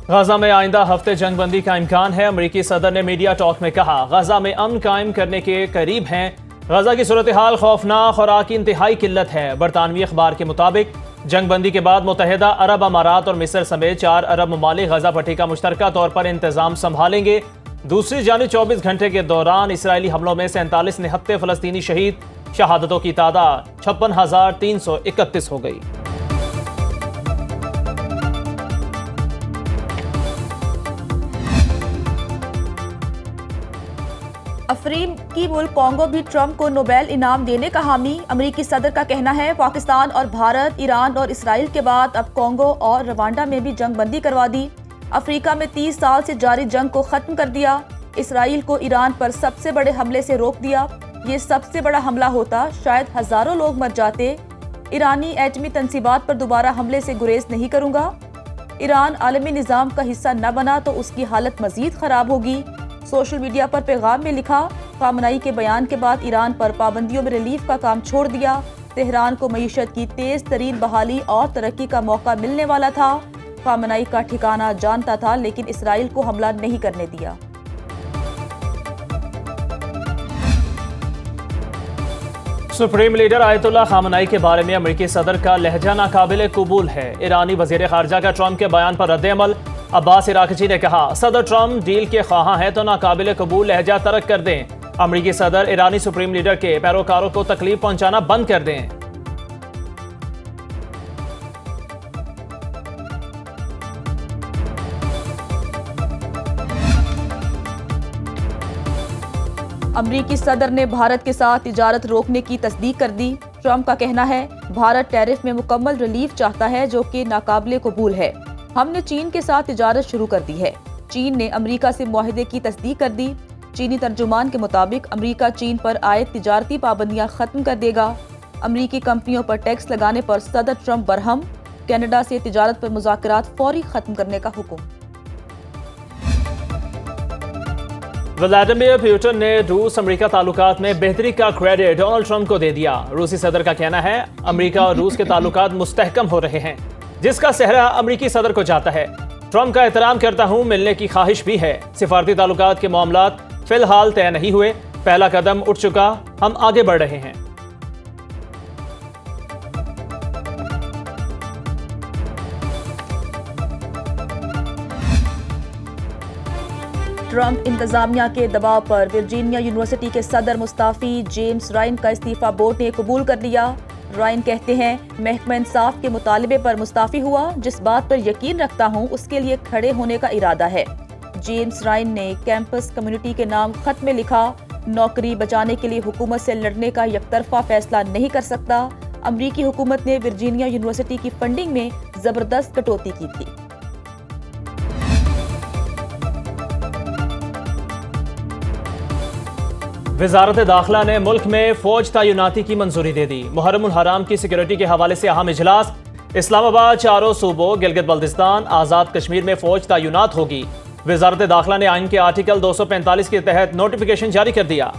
غزہ میں آئندہ ہفتے جنگ بندی کا امکان ہے۔ امریکی صدر نے میڈیا ٹاک میں کہا غزہ میں امن قائم کرنے کے قریب ہیں۔ غزہ کی صورتحال خوفناک، خوراک کی انتہائی قلت ہے۔ برطانوی اخبار کے مطابق جنگ بندی کے بعد متحدہ عرب امارات اور مصر سمیت 4 عرب ممالک غزہ پٹی کا مشترکہ طور پر انتظام سنبھالیں گے۔ دوسری جانب 24 گھنٹے کے دوران اسرائیلی حملوں میں 47 نہتے فلسطینی شہید، شہادتوں کی تعداد 56,331 ہو گئی۔ افریقی ملک کانگو بھی ٹرمپ کو نوبیل انعام دینے کا حامی۔ امریکی صدر کا کہنا ہے پاکستان اور بھارت، ایران اور اسرائیل کے بعد اب کانگو اور روانڈا میں بھی جنگ بندی کروا دی۔ افریقہ میں 30 سال سے جاری جنگ کو ختم کر دیا۔ اسرائیل کو ایران پر سب سے بڑے حملے سے روک دیا۔ یہ سب سے بڑا حملہ ہوتا، شاید ہزاروں لوگ مر جاتے۔ ایرانی ایٹمی تنصیبات پر دوبارہ حملے سے گریز نہیں کروں گا۔ ایران عالمی نظام کا حصہ نہ بنا تو اس کی حالت مزید خراب ہوگی۔ سوشل میڈیا پر پیغام میں لکھا، خامنئی کے بیان کے بعد ایران پر پابندیوں میں ریلیف کا کام چھوڑ دیا۔ تہران کو معیشت کی تیز ترین بحالی اور ترقی کا موقع ملنے والا تھا۔ خامنئی کا ٹھکانہ جانتا تھا لیکن اسرائیل کو حملہ نہیں کرنے دیا۔ سپریم لیڈر آیت اللہ خامنئی کے بارے میں امریکی صدر کا لہجہ ناقابل قبول ہے۔ ایرانی وزیر خارجہ کا ٹرمپ کے بیان پر رد عمل۔ عباس عراقچی نے کہا صدر ٹرمپ ڈیل کے خواہاں ہیں تو ناقابل قبول لہجہ ترک کر دیں۔ امریکی صدر ایرانی سپریم لیڈر کے پیروکاروں کو تکلیف پہنچانا بند کر دیں۔ امریکی صدر نے بھارت کے ساتھ تجارت روکنے کی تصدیق کر دی۔ ٹرمپ کا کہنا ہے بھارت ٹیرف میں مکمل ریلیف چاہتا ہے جو کہ ناقابل قبول ہے۔ ہم نے چین کے ساتھ تجارت شروع کر دی ہے۔ چین نے امریکہ سے معاہدے کی تصدیق کر دی۔ چینی ترجمان کے مطابق امریکہ چین پر عائد تجارتی پابندیاں ختم کر دے گا۔ امریکی کمپنیوں پر ٹیکس لگانے پر صدر ٹرمپ برہم۔ کینیڈا سے تجارت پر مذاکرات فوری ختم کرنے کا حکم۔ ولادیمیر پوٹن نے روس امریکہ تعلقات میں بہتری کا کریڈٹ ڈونلڈ ٹرمپ کو دے دیا۔ روسی صدر کا کہنا ہے امریکہ اور روس کے تعلقات مستحکم ہو رہے ہیں، جس کا سہرا امریکی صدر کو جاتا ہے۔ ٹرمپ کا احترام کرتا ہوں، ملنے کی خواہش بھی ہے۔ سفارتی تعلقات کے معاملات فی الحال طے نہیں ہوئے، پہلا قدم اٹھ چکا، ہم آگے بڑھ رہے ہیں۔ ٹرمپ انتظامیہ کے دباؤ پر ورجینیا یونیورسٹی کے صدر مستعفی جیمز رائن کا استعفیٰ بورڈ نے قبول کر لیا۔ رائن کہتے ہیں محکمہ انصاف کے مطالبے پر مستعفی ہوا، جس بات پر یقین رکھتا ہوں اس کے لیے کھڑے ہونے کا ارادہ ہے۔ جیمز رائن نے کیمپس کمیونٹی کے نام خط میں لکھا، نوکری بچانے کے لیے حکومت سے لڑنے کا یک طرفہ فیصلہ نہیں کر سکتا۔ امریکی حکومت نے ورجینیا یونیورسٹی کی فنڈنگ میں زبردست کٹوتی کی تھی۔ وزارت داخلہ نے ملک میں فوج تعیناتی کی منظوری دے دی۔ محرم الحرام کی سیکیورٹی کے حوالے سے اہم اجلاس۔ اسلام آباد، چاروں صوبوں، گلگت بلتستان، آزاد کشمیر میں فوج تعینات ہوگی۔ وزارت داخلہ نے آئین کے آرٹیکل 245 کے تحت نوٹیفیکیشن جاری کر دیا۔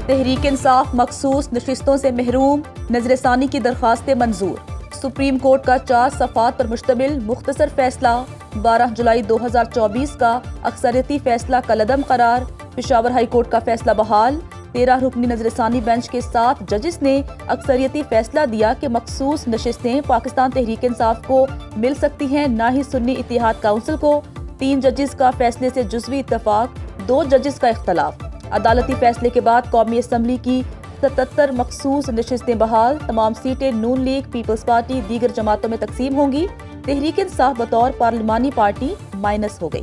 تحریک انصاف مخصوص نشستوں سے محروم، نظر ثانی کی درخواستیں منظور۔ سپریم کورٹ کا 4 صفحات پر مشتمل مختصر فیصلہ، 12 جولائی 2024 کا اکثریتی فیصلہ کالعدم قرار۔ پشاور ہائی کورٹ کا فیصلہ بحال۔ 13 رکنی نظر ثانی بینچ کے 7 ججز نے اکثریتی فیصلہ دیا کہ مخصوص نشستیں پاکستان تحریک انصاف کو مل سکتی ہیں، نہ ہی سنی اتحاد کونسل کو۔ 3 ججز کا فیصلے سے جزوی اتفاق، 2 ججز کا اختلاف۔ عدالتی فیصلے کے بعد قومی اسمبلی کی 77 مخصوص نشستیں بحال۔ تمام سیٹیں نون لیگ، پیپلز پارٹی، دیگر جماعتوں میں تقسیم ہوں گی۔ تحریک انصاف بطور پارلیمانی پارٹی مائنس ہو گئی۔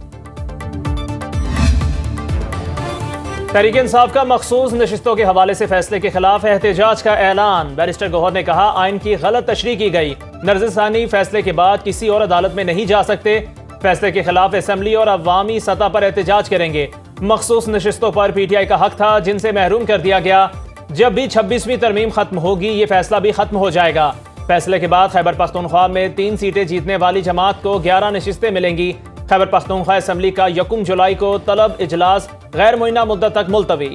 تحریک انصاف کا مخصوص نشستوں کے حوالے سے فیصلے کے خلاف احتجاج کا اعلان۔ بیرسٹر گوہر نے کہا آئین کی غلط تشریح کی گئی، نظر ثانی فیصلے کے بعد کسی اور عدالت میں نہیں جا سکتے۔ فیصلے کے خلاف اسمبلی اور عوامی سطح پر احتجاج کریں گے۔ مخصوص نشستوں پر پی ٹی آئی کا حق تھا جن سے محروم کر دیا گیا۔ جب بھی 26ویں ترمیم ختم ہوگی یہ فیصلہ بھی ختم ہو جائے گا۔ فیصلے کے بعد خیبر پختونخوا میں 3 سیٹیں جیتنے والی جماعت کو 11 نشستیں ملیں گی۔ خیبر پختونخوا اسمبلی کا 1 جولائی کو طلب اجلاس غیر معینہ مدت تک ملتوی۔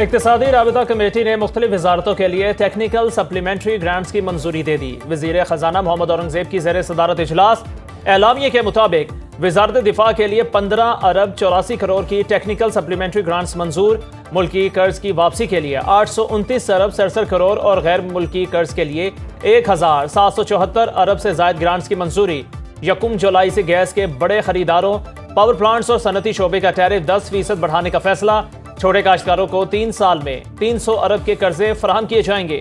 اقتصادی رابطہ کمیٹی نے مختلف وزارتوں کے لیے ٹیکنیکل سپلیمنٹری گرانٹس کی منظوری دے دی۔ وزیر خزانہ محمد اورنگزیب کی زیر صدارت اجلاس۔ اعلامیے کے مطابق وزارت دفاع کے لیے 15 ارب 84 کروڑ کی ٹیکنیکل سپلیمنٹری گرانٹس منظور، ملکی قرض کی واپسی کے لیے 829 ارب 67 کروڑ اور غیر ملکی قرض کے لیے 1774 ارب سے زائد گرانٹس کی منظوری۔ 1 جولائی سے گیس کے بڑے خریداروں، پاور پلانٹس اور صنعتی شعبے کا ٹیرف 10% بڑھانے کا فیصلہ۔ چھوٹے کاشتکاروں کو 3 سال میں 300 ارب کے قرضے فراہم کیے جائیں گے۔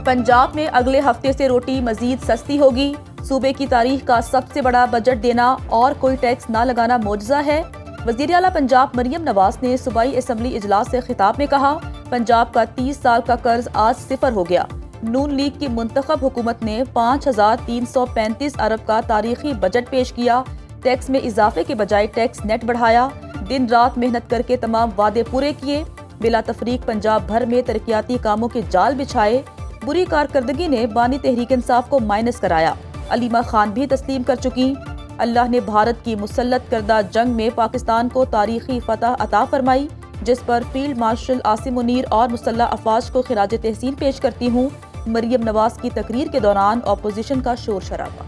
پنجاب میں اگلے ہفتے سے روٹی مزید سستی ہوگی۔ صوبے کی تاریخ کا سب سے بڑا بجٹ دینا اور کوئی ٹیکس نہ لگانا معجزہ ہے۔ وزیر اعلیٰ پنجاب مریم نواز نے صوبائی اسمبلی اجلاس سے خطاب میں کہا، پنجاب کا 30 سال کا قرض آج 0 ہو گیا۔ نون لیگ کی منتخب حکومت نے 5335 ارب کا تاریخی بجٹ پیش کیا۔ ٹیکس میں اضافے کے بجائے ٹیکس نیٹ بڑھایا۔ دن رات محنت کر کے تمام وعدے پورے کیے۔ بلا تفریق پنجاب بھر میں ترقیاتی کاموں کے جال بچھائے۔ بری کارکردگی نے بانی تحریک انصاف کو مائنس کرایا۔ علیمہ خان بھی تسلیم کر چکی۔ اللہ نے بھارت کی مسلط کردہ جنگ میں پاکستان کو تاریخی فتح عطا فرمائی، جس پر فیلڈ مارشل عاصم منیر اور مسلح افواج کو خراج تحسین پیش کرتی ہوں۔ مریم نواز کی تقریر کے دوران اپوزیشن کا شور شرابہ۔